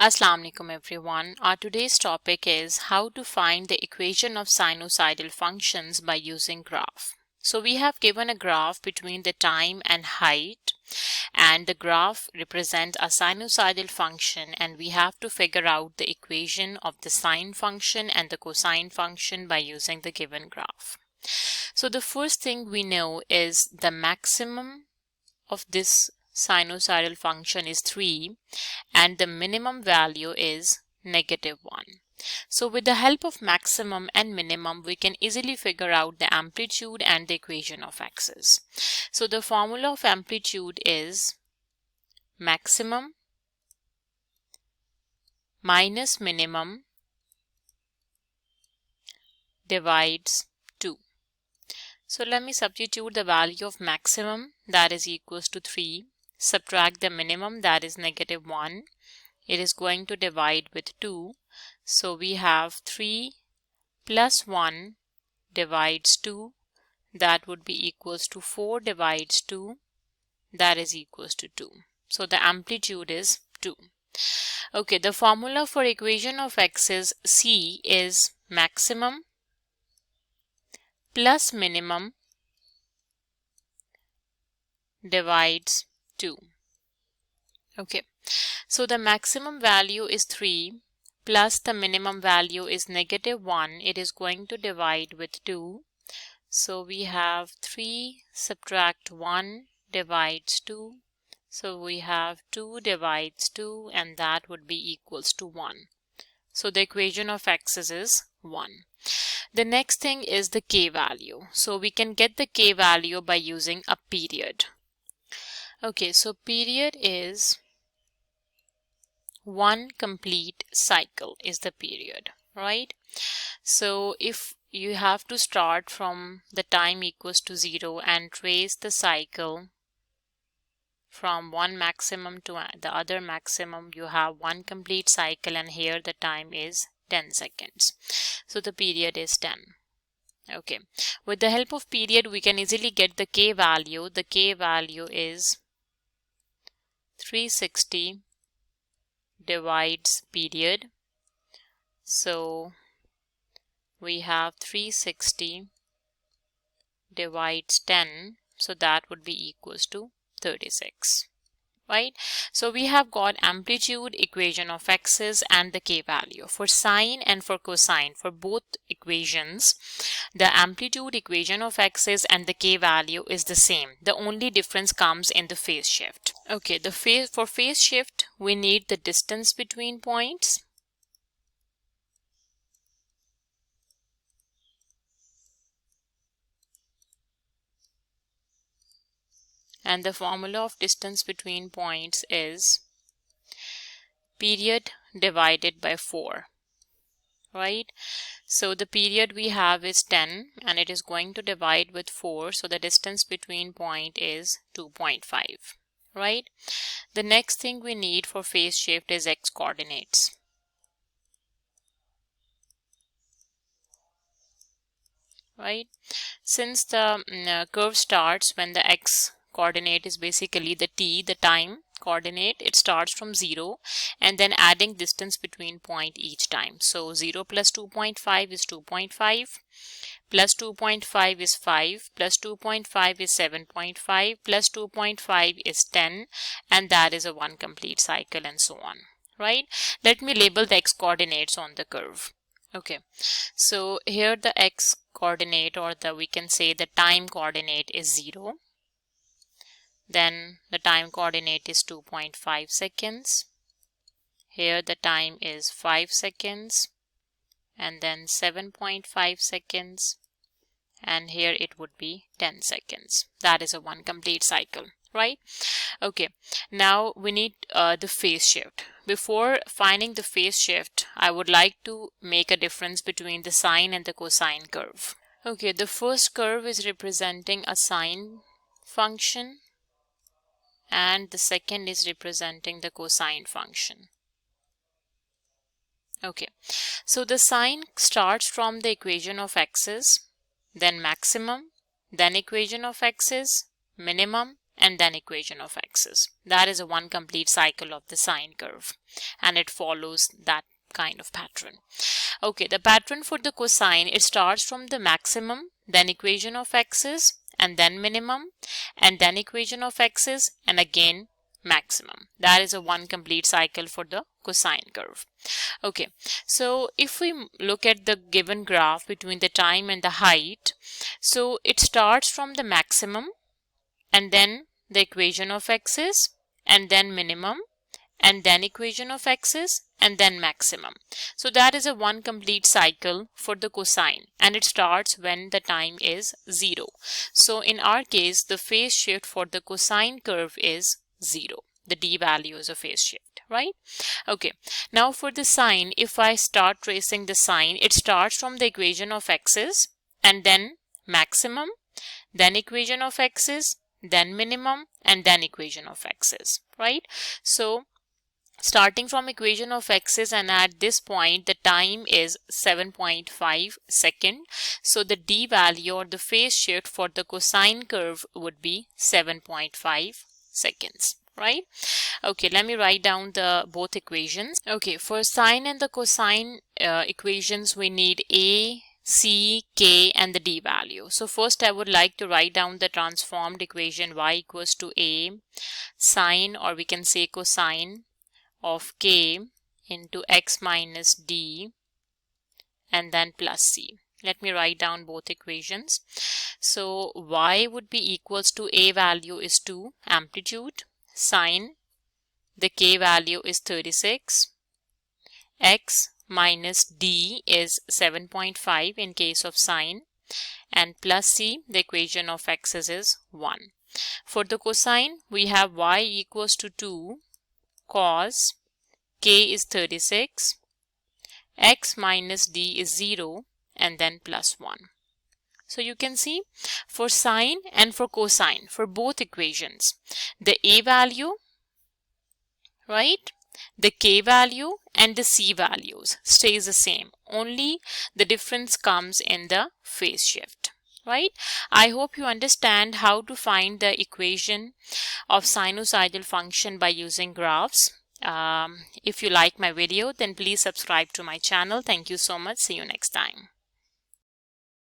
Assalamu alaikum everyone. Our today's topic is how to find the equation of sinusoidal functions by using graph. So we have given a graph between the time and height, and the graph represents a sinusoidal function, and we have to figure out the equation of the sine function and the cosine function by using the given graph. So the first thing we know is the maximum of this sinusoidal function is 3 and the minimum value is -1. So with the help of maximum and minimum, we can easily figure out the amplitude and the equation of x's. So the formula of amplitude is maximum minus minimum divides 2. So let me substitute the value of maximum, that is equals to 3, subtract the minimum, that is -1. It is going to divide with 2. So we have 3 plus 1 divides 2. That would be equals to 4 divides 2. That is equals to 2. So the amplitude is 2. Okay, the formula for equation of x is C is maximum plus minimum divides 2. Okay, so the maximum value is 3 plus the minimum value is -1. It is going to divide with 2. So we have 3 subtract 1 divides 2. So we have 2 divides 2, and that would be equals to 1. So the equation of x is 1. The next thing is the k value. So we can get the k value by using a period. Okay, so period is 1 complete cycle is the period, right? So if you have to start from the time equals to 0 and trace the cycle from one maximum to the other maximum, you have one complete cycle, and here the time is 10 seconds. So the period is 10. Okay, with the help of period we can easily get the k value. The k value is 360 divides period. So we have 360 divides 10, so that would be equals to 36, right? So we have got amplitude, equation of x's, and the k value. For sine and for cosine, for both equations, the amplitude, equation of x's, and the k value is the same. The only difference comes in the phase shift. Okay, for phase shift we need the distance between points. And the formula of distance between points is period divided by 4, right? So the period we have is 10 and it is going to divide with 4. So the distance between point is 2.5, right? The next thing we need for phase shift is x coordinates. Right? Since the curve starts when the x coordinate is basically the t, the time coordinate, it starts from 0 and then adding distance between point each time. So 0 plus 2.5 is 2.5, plus 2.5 is 5, plus 2.5 is 7.5, plus 2.5 is 10, and that is a one complete cycle, and so on, right? Let me label the x coordinates on the curve. Okay, so here the x coordinate, or we can say the time coordinate, is 0. Then the time coordinate is 2.5 seconds. Here the time is 5 seconds, and then 7.5 seconds, and here it would be 10 seconds. That is a one complete cycle, right? Okay, now we need the phase shift. Before finding the phase shift, I would like to make a difference between the sine and the cosine curve. Okay, the first curve is representing a sine function and the second is representing the cosine function. Okay, so the sine starts from the equation of x's, then maximum, then equation of x's, minimum, and then equation of x's. That is a one complete cycle of the sine curve, and it follows that kind of pattern. Okay, the pattern for the cosine, it starts from the maximum, then equation of x's, and then minimum, and then equation of x's, and again maximum. That is a one complete cycle for the cosine curve. Okay, so if we look at the given graph between the time and the height, so it starts from the maximum, and then the equation of x's, and then minimum, and then equation of x's, and then maximum. So that is a one complete cycle for the cosine, and it starts when the time is 0. So in our case, the phase shift for the cosine curve is 0. The d value is a phase shift, right? Okay, now for the sine, if I start tracing the sine, it starts from the equation of x's, and then maximum, then equation of x's, then minimum, and then equation of x's, right? So starting from equation of x's, and at this point the time is 7.5 second. So the d value or the phase shift for the cosine curve would be 7.5 seconds, right? Okay, let me write down the both equations. Okay, for sine and the cosine equations, we need a, c, k, and the d value. So first I would like to write down the transformed equation y equals to a sine, or we can say cosine, of k into x minus d, and then plus c. Let me write down both equations. So y would be equals to a value is 2 amplitude, sine, the k value is 36, x minus d is 7.5 in case of sine, and plus c, the equation of x's is 1. For the cosine, we have y equals to 2 cos k is 36, x minus d is 0, and then plus 1. So you can see for sine and for cosine, for both equations, the a value, right, the k value and the c values stays the same. Only the difference comes in the phase shift, right? I hope you understand how to find the equation of sinusoidal function by using graphs. If you like my video, then please subscribe to my channel. Thank you so much. See you next time.